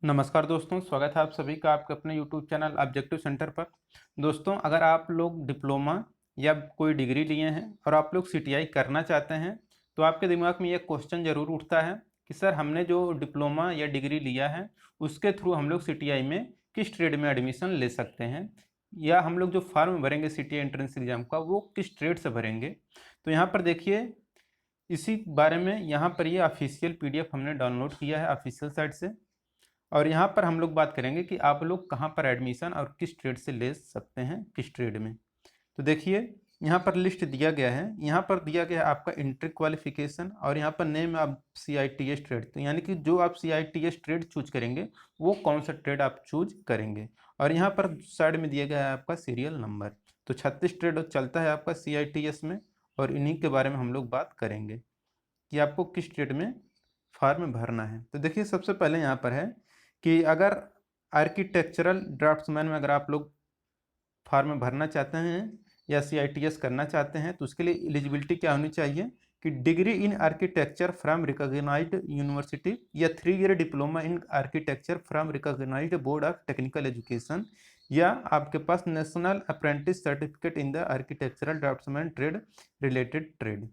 नमस्कार दोस्तों, स्वागत है आप सभी का आपके अपने यूट्यूब चैनल ऑब्जेक्टिव सेंटर पर। दोस्तों, अगर आप लोग डिप्लोमा या कोई डिग्री लिए हैं और आप लोग सीटीआई करना चाहते हैं, तो आपके दिमाग में ये क्वेश्चन ज़रूर उठता है कि सर हमने जो डिप्लोमा या डिग्री लिया है, उसके थ्रू हम लोग सीटीआई में किस ट्रेड में एडमिशन ले सकते हैं, या हम लोग जो फॉर्म भरेंगे सीटीआई एंट्रेंस एग्ज़ाम का वो किस ट्रेड से भरेंगे। तो यहाँ पर देखिए, इसी बारे में यहाँ पर ये ऑफिशियल पीडीएफ हमने डाउनलोड किया है ऑफिशियल साइट से, और यहाँ पर हम लोग बात करेंगे कि आप लोग कहाँ पर एडमिशन और किस ट्रेड से ले सकते हैं, किस ट्रेड में। तो देखिए, यहाँ पर लिस्ट दिया गया है। यहाँ पर दिया गया है आपका इंटर क्वालिफिकेशन, और यहाँ पर नेम आप CITS ट्रेड, तो यानी कि जो आप CITS ट्रेड चूज करेंगे वो कौन सा ट्रेड आप चूज करेंगे। और यहाँ पर साइड में दिया गया है आपका सीरियल नंबर। तो 36 ट्रेड चलता है आपका CITS में, और इन्हीं के बारे में हम लोग बात करेंगे कि आपको किस ट्रेड में फॉर्म भरना है। तो देखिए, सबसे पहले यहाँ पर है कि अगर आर्किटेक्चरल ड्राफ्ट्समैन में अगर आप लोग फॉर्म भरना चाहते हैं या CITS करना चाहते हैं, तो उसके लिए एलिजिबिलिटी क्या होनी चाहिए कि degree in architecture from recognised university, या 3 year diploma in architecture from recognised board of technical education, या आपके पास national apprentice certificate in the architectural draughtsman trade related trade.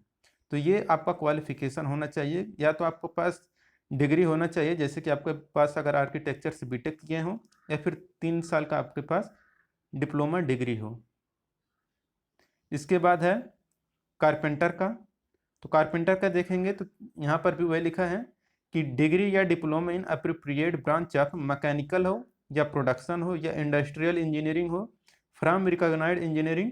तो ये आपका क्वालिफिकेशन होना चाहिए, या तो आपके पास डिग्री होना चाहिए, जैसे कि आपके पास अगर आर्किटेक्चर से बीटेक किए हों, या फिर 3 साल का आपके पास डिप्लोमा डिग्री हो। इसके बाद है कारपेंटर का। तो कारपेंटर का देखेंगे तो यहाँ पर भी वही लिखा है कि डिग्री या diploma in appropriate branch of mechanical हो, या प्रोडक्शन हो, या इंडस्ट्रियल इंजीनियरिंग हो, from recognised engineering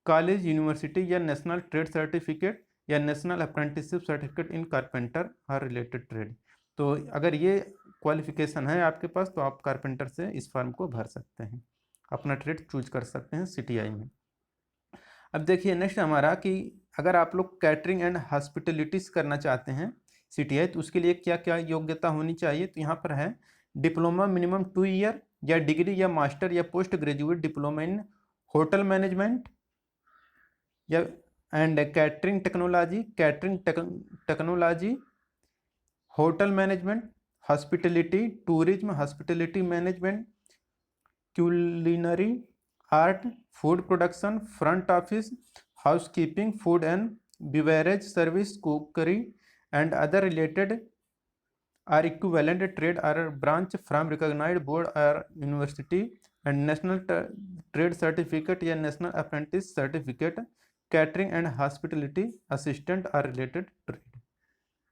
college, university, या नेशनल ट्रेड सर्टिफिकेट, या national apprenticeship certificate in carpenter और रिलेटेड ट्रेड। तो अगर ये क्वालिफिकेशन है आपके पास, तो आप कारपेंटर से इस फॉर्म को भर सकते हैं, अपना ट्रेड चूज कर सकते हैं सीटीआई में। अब देखिए नेक्स्ट हमारा कि अगर आप लोग कैटरिंग एंड हॉस्पिटलिटीज़ करना चाहते हैं सीटीआई, तो उसके लिए क्या क्या योग्यता होनी चाहिए। तो यहाँ पर है डिप्लोमा मिनिमम 2 ईयर, या डिग्री या मास्टर या post graduate diploma in hotel management, या and catering technology, hotel management, hospitality, tourism, hospitality management, culinary art, food production, front office, housekeeping, food and beverage service, cookery and other related or equivalent trade or branch from recognised board or university, and national trade certificate या national apprentice certificate, catering and hospitality assistant or related trade.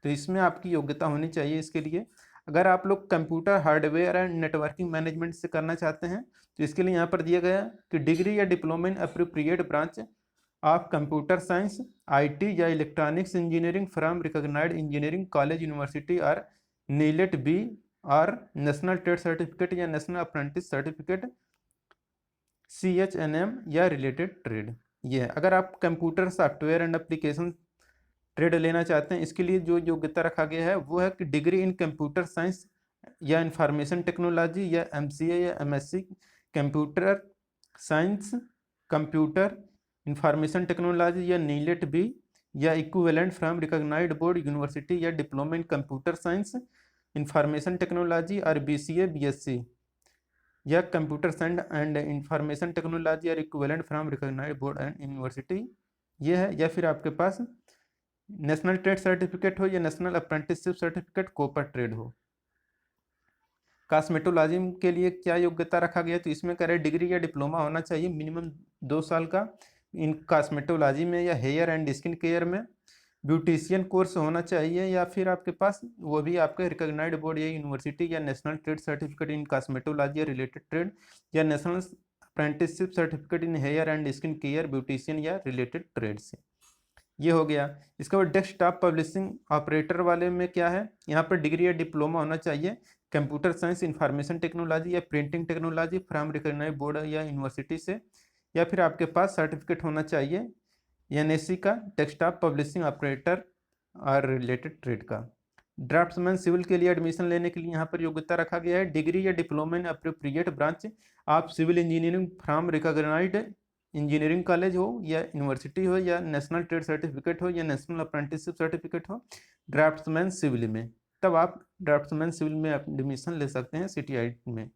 तो इसमें आपकी योग्यता होनी चाहिए इसके लिए। अगर आप लोग computer hardware and networking management से करना चाहते हैं, तो इसके लिए यहाँ पर दिया गया कि डिग्री या diploma in appropriate branch of computer science, IT या electronics engineering from recognised engineering college, university और नीलेट बी, और नेशनल ट्रेड सर्टिफिकेट या नेशनल अप्रेंटिस सर्टिफिकेट CHNM या रिलेटेड ट्रेड। ये है। अगर आप computer software and application trade लेना चाहते हैं, इसके लिए जो योग्यता रखा गया है वो है कि डिग्री इन कंप्यूटर साइंस या इंफॉर्मेशन टेक्नोलॉजी, या MCA या MSc computer science, computer information technology, या नीलेट बी, या equivalent from recognised board, university, या diploma in computer science information technology और BCA BSc, या computer science and information technology और equivalent from recognised board and university, ये है। या फिर आपके पास नेशनल ट्रेड सर्टिफिकेट हो, या नेशनल अप्रेंटिसशिप सर्टिफिकेट कोपर ट्रेड हो। कॉस्मेटोलॉजी के लिए क्या योग्यता रखा गया, तो इसमें कह रहे डिग्री या डिप्लोमा होना चाहिए मिनिमम 2 साल का इन कॉस्मेटोलॉजी में या हेयर एंड स्किन केयर में। ब्यूटिशियन कोर्स होना चाहिए, या फिर आपके पास वो भी आपके रिकॉग्नाइज्ड बोर्ड या यूनिवर्सिटी, या national trade certificate in cosmetology या रिलेटेड ट्रेड, या national apprenticeship certificate in hair and skin care, beautician या रिलेटेड ट्रेड से। ये हो गया। इसके बाद डेस्कटॉप पब्लिशिंग ऑपरेटर वाले में क्या है, यहाँ पर डिग्री या डिप्लोमा होना चाहिए कंप्यूटर साइंस, इंफॉर्मेशन टेक्नोलॉजी या printing technology from recognised board या यूनिवर्सिटी से, या फिर आपके पास सर्टिफिकेट होना चाहिए NSC का डेस्कटॉप पब्लिशिंग ऑपरेटर और रिलेटेड ट्रेड का। ड्राफ्ट्समैन सिविल के लिए एडमिशन लेने के लिए यहाँ पर योग्यता रखा गया है डिग्री या डिप्लोमा इन अप्रोप्रिएट ब्रांच आप civil engineering from recognised engineering college हो, या यूनिवर्सिटी हो, या नेशनल ट्रेड सर्टिफिकेट हो, या नेशनल अप्रेंटिसशिप सर्टिफिकेट हो ड्राफ्ट्समैन सिविल में। तब आप ड्राफ्ट्समैन सिविल में एडमिशन ले सकते हैं CTI में।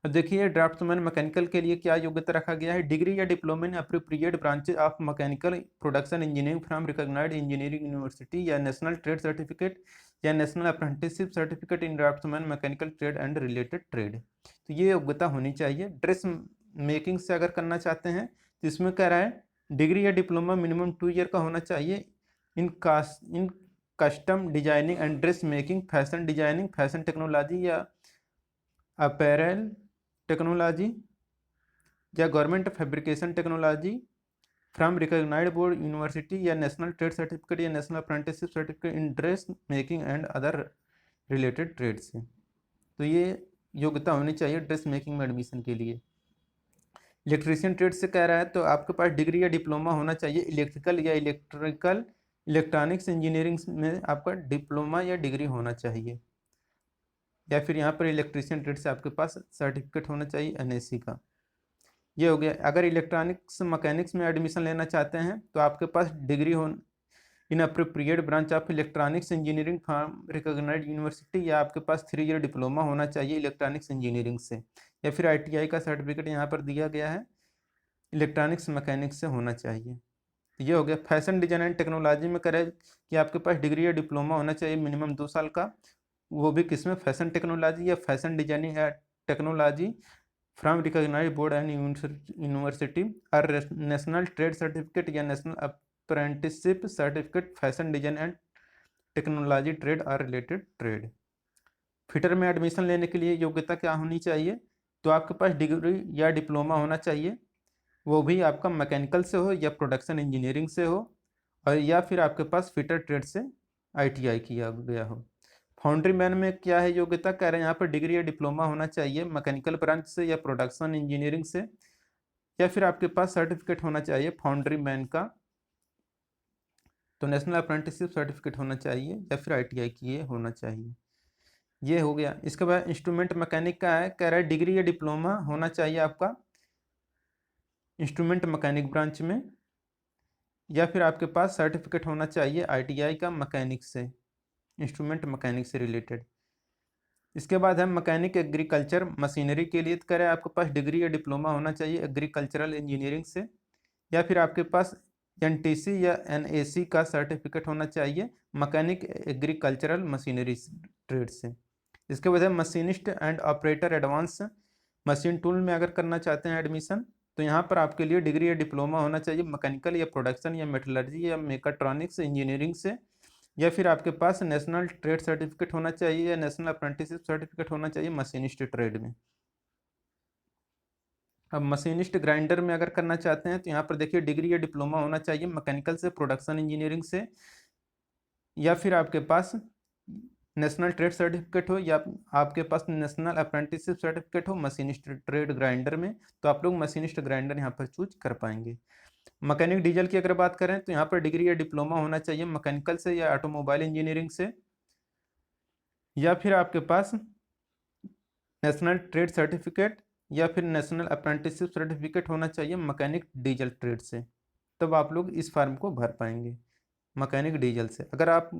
अब देखिए ड्राफ्ट्समैन मैकेनिकल के लिए क्या योग्यता रखा गया है। डिग्री या diploma in appropriate branches of mechanical production engineering from recognised engineering university या नेशनल ट्रेड सर्टिफिकेट या national apprenticeship certificate in draughtsman mechanical trade and related trade. तो ये योग्यता होनी चाहिए। ड्रेस मेकिंग से अगर करना चाहते हैं तो इसमें कह रहा है डिग्री या डिप्लोमा मिनिमम 2 ईयर का होना चाहिए in custom designing and dress making, fashion designing, fashion technology या अपैरल टेक्नोलॉजी या government fabrication technology from recognised board university या नेशनल ट्रेड सर्टिफिकेट या national apprenticeship certificate in dress making and other related trade से। तो ये योग्यता होनी चाहिए ड्रेस मेकिंग में एडमिशन के लिए। इलेक्ट्रीशियन ट्रेड से कह रहा है तो आपके पास डिग्री या डिप्लोमा होना चाहिए इलेक्ट्रिकल या इलेक्ट्रॉनिक्स इंजीनियरिंग में आपका डिप्लोमा या डिग्री होना चाहिए, या फिर यहाँ पर इलेक्ट्रीशियन ट्रेड से आपके पास सर्टिफिकेट होना चाहिए NSE का। ये हो गया। अगर इलेक्ट्रॉनिक्स मैकेनिक्स में एडमिशन लेना चाहते हैं तो आपके पास डिग्री हो in appropriate branch of electronics engineering from recognised university या आपके पास 3 ईयर डिप्लोमा होना चाहिए इलेक्ट्रॉनिक्स इंजीनियरिंग से, या फिर ITI का सर्टिफिकेट यहाँ पर दिया गया है इलेक्ट्रॉनिक्स मैकेनिक्स से होना चाहिए। ये हो गया। फैशन डिजाइन एंड टेक्नोलॉजी में करे कि आपके पास डिग्री या डिप्लोमा होना चाहिए मिनिमम 2 साल का, वो भी किसमें, फैशन टेक्नोलॉजी या फैशन डिजाइनिंग या technology from recognised board and university और नेशनल ट्रेड सर्टिफिकेट या national apprenticeship certificate fashion design and technology trade और रिलेटेड ट्रेड। फिटर में एडमिशन लेने के लिए योग्यता क्या होनी चाहिए, तो आपके पास डिग्री या डिप्लोमा होना चाहिए, वो भी आपका मैकेनिकल से हो या प्रोडक्शन इंजीनियरिंग से हो, और या फिर आपके पास फिटर ट्रेड से ITI किया गया हो। फाउंड्री मैन में क्या है योग्यता, कह रहे हैं यहाँ पर डिग्री या डिप्लोमा होना चाहिए मैकेनिकल ब्रांच से या प्रोडक्शन इंजीनियरिंग से, या फिर आपके पास सर्टिफिकेट होना चाहिए फाउंड्री मैन का, तो नेशनल अप्रेंटिसशिप सर्टिफिकेट होना चाहिए या फिर ITI किए होना चाहिए। ये हो गया। इसके बाद इंस्ट्रूमेंट मैकेनिक का है, कह रहा है डिग्री या डिप्लोमा होना चाहिए आपका इंस्ट्रूमेंट मैकेनिक ब्रांच में, या फिर आपके पास सर्टिफिकेट होना चाहिए ITI का मैकेनिक से, इंस्ट्रूमेंट मैकेनिक से रिलेटेड। इसके बाद है मैकेनिक एग्रीकल्चर मशीनरी के लिए, करें आपके पास डिग्री या डिप्लोमा होना चाहिए एग्रीकल्चरल इंजीनियरिंग से, या फिर आपके पास NTC या NAC का सर्टिफिकेट होना चाहिए मैकेनिक एग्रीकल्चरल मशीनरी ट्रेड से। इसके बाद है machinist and operator advance machine tool में अगर करना चाहते हैं एडमिशन, तो यहाँ पर आपके लिए डिग्री या डिप्लोमा होना चाहिए मैकेनिकल या प्रोडक्शन या मेटलर्जी या मेकाट्रॉनिक्स इंजीनियरिंग से, या फिर आपके पास नेशनल ट्रेड सर्टिफिकेट होना चाहिए या नेशनल अप्रेंटिसशिप सर्टिफिकेट होना चाहिए मशीनिस्ट ट्रेड में। अब मशीनिस्ट ग्राइंडर में अगर करना चाहते हैं तो यहाँ पर देखिए डिग्री या डिप्लोमा होना चाहिए मैकेनिकल से, प्रोडक्शन इंजीनियरिंग से, या फिर आपके पास नेशनल ट्रेड सर्टिफिकेट हो या आपके पास नेशनल अप्रेंटिसशिप सर्टिफिकेट हो मशीनिस्ट ट्रेड ग्राइंडर में, तो आप लोग मशीनिस्ट ग्राइंडर यहाँ पर चूज कर पाएंगे। मैकेनिक डीजल की अगर बात करें तो यहाँ पर डिग्री या डिप्लोमा होना चाहिए मैकेनिकल से या ऑटोमोबाइल इंजीनियरिंग से, या फिर आपके पास नेशनल ट्रेड सर्टिफिकेट या फिर नेशनल अप्रेंटिसशिप सर्टिफिकेट होना चाहिए मैकेनिक डीजल ट्रेड से, तब आप लोग इस फॉर्म को भर पाएंगे मैकेनिक डीजल से। अगर आप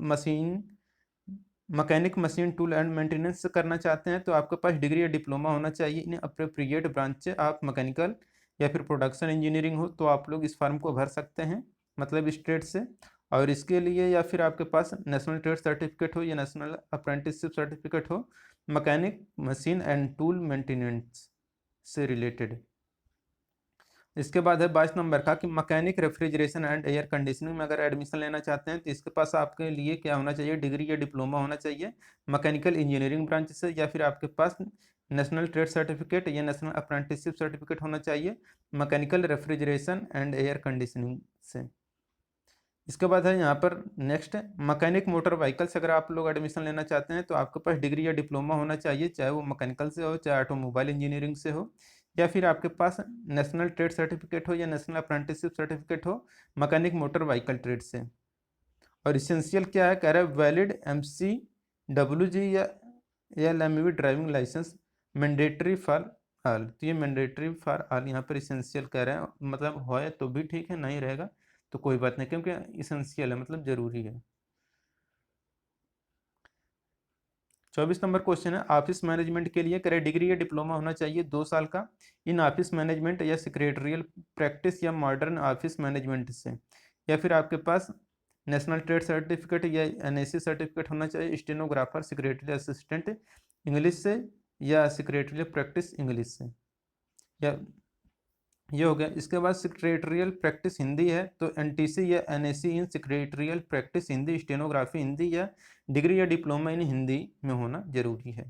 mechanic machine tool and maintenance से करना चाहते हैं तो आपके पास डिग्री या डिप्लोमा होना चाहिए इन अप्रोप्रिएट ब्रांच से, आप मैकेनिकल या फिर प्रोडक्शन इंजीनियरिंग हो तो आप लोग इस फॉर्म को भर सकते हैं, मतलब इस ट्रेड से। और इसके लिए या फिर आपके पास नेशनल ट्रेड सर्टिफिकेट हो या नेशनल अप्रेंटिसशिप सर्टिफिकेट हो mechanic machine and tool maintenance से रिलेटेड। इसके बाद है 22 नंबर का कि mechanic refrigeration and air conditioning में अगर एडमिशन लेना चाहते हैं तो इसके पास आपके लिए क्या होना चाहिए, डिग्री या डिप्लोमा होना चाहिए मैकेनिकल इंजीनियरिंग ब्रांच से, या फिर आपके पास नेशनल ट्रेड सर्टिफिकेट या नेशनल अप्रेंटिसशिप सर्टिफिकेट होना चाहिए mechanical refrigeration and air conditioning से। इसके बाद है यहाँ पर नेक्स्ट मैकेनिक मोटर व्हीकल से अगर आप लोग एडमिशन लेना चाहते हैं तो आपके पास डिग्री या डिप्लोमा होना चाहिए, चाहे वो मैकेनिकल से हो चाहे ऑटोमोबाइल इंजीनियरिंग से हो, या फिर आपके पास नेशनल ट्रेड सर्टिफिकेट हो या नेशनल अप्रेंटिसशिप सर्टिफिकेट हो मैकेनिक मोटर व्हीकल ट्रेड से। और इसेंशियल क्या है, कह रहा है वैलिड MCWG या LMV driving licence mandatory for all, तो ये मैंडेटरी फॉर ऑल यहाँ पर इसेंशियल कह रहे हैं, मतलब हो तो भी ठीक है, नहीं रहेगा तो कोई बात नहीं, क्योंकि इसेंशियल है मतलब जरूरी है। 24 नंबर क्वेश्चन है, ऑफिस मैनेजमेंट के लिए करे डिग्री या डिप्लोमा होना चाहिए 2 साल का इन ऑफिस मैनेजमेंट या सेक्रेटरियल प्रैक्टिस या मॉडर्न ऑफिस मैनेजमेंट से, या फिर आपके पास नेशनल ट्रेड सर्टिफिकेट या एनएसी सर्टिफिकेट होना चाहिए, स्टेनोग्राफर सेक्रेटरी असिस्टेंट इंग्लिश से या सेक्रेटरियल प्रैक्टिस इंग्लिश से, या ये हो गया। इसके बाद सेक्रेटरियल प्रैक्टिस हिंदी है तो एनटीसी या NAC in secretarial practice Hindi, stenography Hindi या डिग्री या डिप्लोमा इन हिंदी में होना जरूरी है।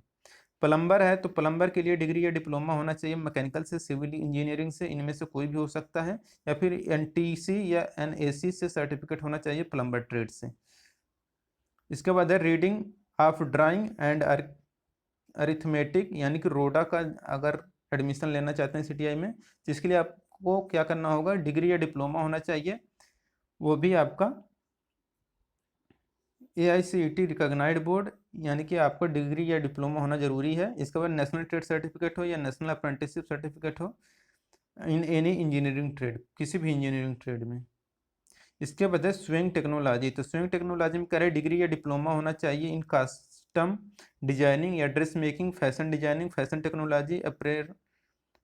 प्लम्बर है तो प्लम्बर के लिए डिग्री या डिप्लोमा होना चाहिए मैकेनिकल से, सिविल इंजीनियरिंग से, इनमें से कोई भी हो सकता है, या फिर एनटीसी या एनएसी से सर्टिफिकेट होना चाहिए प्लम्बर ट्रेड से। इसके बाद है reading of drawing and arithmetic यानी कि रोडा का अगर एडमिशन लेना चाहते हैं सीटीआई में तो इसके लिए आपको क्या करना होगा, डिग्री या डिप्लोमा होना चाहिए, वो भी आपका AICTE रिकॉग्नाइज्ड बोर्ड, यानी कि आपको डिग्री या डिप्लोमा होना जरूरी है। इसके बाद नेशनल ट्रेड सर्टिफिकेट हो या नेशनल अप्रेंटिसशिप सर्टिफिकेट हो इन एनी इंजीनियरिंग ट्रेड, किसी भी इंजीनियरिंग ट्रेड में। इसके बाद है स्विंग टेक्नोलॉजी, तो स्विंग टेक्नोलॉजी में करें डिग्री या डिप्लोमा होना चाहिए इन कस्टम डिजाइनिंग या dress making, fashion designing, fashion technology,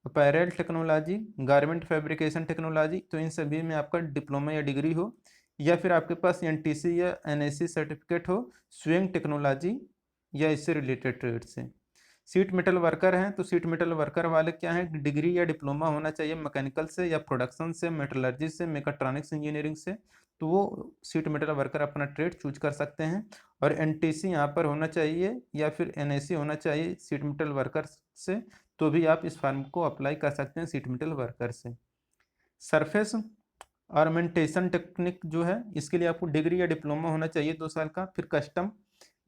apparel technology, garment fabrication technology, तो इन सभी में आपका डिप्लोमा या डिग्री हो, या फिर आपके पास एनटीसी या एनएससी सर्टिफिकेट हो स्विंग टेक्नोलॉजी या इससे रिलेटेड ट्रेड से। सीट मेटल वर्कर हैं तो सीट मेटल वर्कर वाले क्या हैं, डिग्री या डिप्लोमा होना चाहिए मैकेनिकल से या प्रोडक्शन से, मेटलर्जी से, मेकाट्रॉनिक्स इंजीनियरिंग से, तो वो सीट मेटल वर्कर अपना ट्रेड चूज कर सकते हैं। और एनटीसी यहाँ पर होना चाहिए या फिर एनएसी होना चाहिए सीट मेटल वर्कर से, तो भी आप इस फॉर्म को अप्लाई कर सकते हैं सीट मेटल वर्कर से। सरफेस ऑर्नामेंटेशन टेक्निक जो है इसके लिए आपको डिग्री या डिप्लोमा होना चाहिए 2 साल का। फिर कस्टम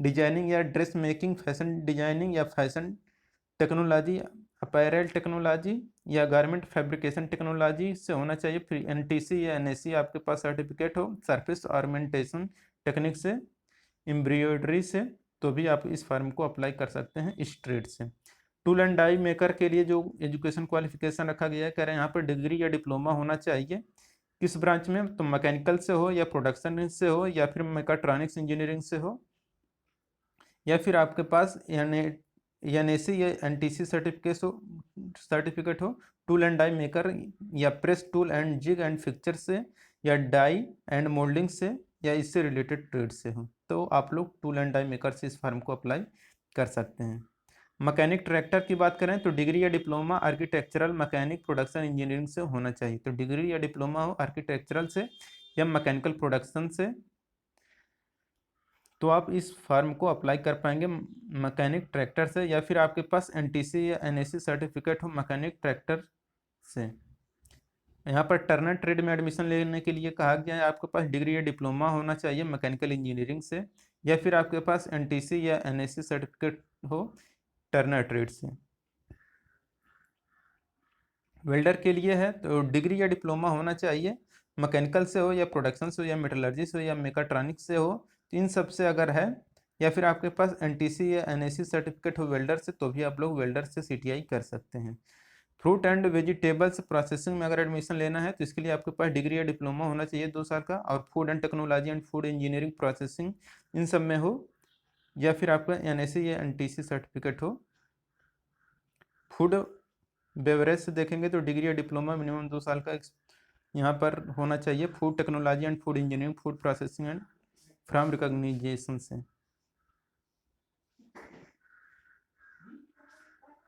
डिजाइनिंग या ड्रेस मेकिंग, फैशन डिजाइनिंग या फैशन टेक्नोलॉजी, अपैरल टेक्नोलॉजी या गारमेंट फैब्रिकेशन टेक्नोलॉजी से होना चाहिए। फिर एनटीसी या एनएसी आपके पास सर्टिफिकेट हो सरफेस ऑर्नामेंटेशन टेक्निक से, एम्ब्रॉयडरी से, तो भी आप इस फॉर्म को अप्लाई कर सकते हैं इस ट्रेड से। टूल एंड डाई मेकर के लिए जो एजुकेशन क्वालिफिकेशन रखा गया है, कह रहे हैं यहाँ पर डिग्री या डिप्लोमा होना चाहिए किस ब्रांच में, तो मैकेनिकल से हो या प्रोडक्शन से हो या फिर मेकाट्रॉनिक्स इंजीनियरिंग से हो, या फिर आपके पास एनएसी या एनटीसी सर्टिफिकेट हो टूल एंड डाई मेकर या press tool and jig and fixture से, या डाई एंड मोल्डिंग से, या इससे रिलेटेड ट्रेड से हो, तो आप लोग टूल एंड डाई मेकर से इस फॉर्म को अप्लाई कर सकते हैं। मैकेनिक ट्रैक्टर की बात करें तो डिग्री या diploma architectural mechanic production engineering से होना चाहिए, तो डिग्री या डिप्लोमा हो आर्किटेक्चरल से या मैकेनिकल प्रोडक्शन से, तो आप इस फॉर्म को अप्लाई कर पाएंगे मैकेनिक ट्रैक्टर से, या फिर आपके पास एनटीसी या एनएसी सर्टिफिकेट हो मैकेनिक ट्रैक्टर से। यहाँ पर टर्नर ट्रेड में एडमिशन लेने के लिए कहा गया है आपके पास डिग्री या डिप्लोमा होना चाहिए मैकेनिकल इंजीनियरिंग से, या फिर आपके पास एनटीसी या एनएसी सर्टिफिकेट हो टर्नर ट्रेड से। वेल्डर के लिए है तो डिग्री या डिप्लोमा होना चाहिए मैकेनिकल से हो या प्रोडक्शन से हो या मेटलर्जी से हो या मेकाट्रॉनिक्स से हो, तो इन सब से अगर है, या फिर आपके पास एनटीसी या एनएसी सर्टिफिकेट हो वेल्डर से, तो भी आप लोग वेल्डर से सीटीआई कर सकते हैं। फ्रूट एंड वेजिटेबल्स प्रोसेसिंग में अगर एडमिशन लेना है तो इसके लिए आपके पास डिग्री या डिप्लोमा होना चाहिए 2 साल का, और food and technology and food engineering processing इन सब में हो, या फिर आपका एनएसी या एनटीसी सर्टिफिकेट हो। फूड बेवरेज से देखेंगे तो डिग्री या डिप्लोमा मिनिमम 2 साल का यहाँ पर होना चाहिए, food technology and food engineering, food processing and from recognition से।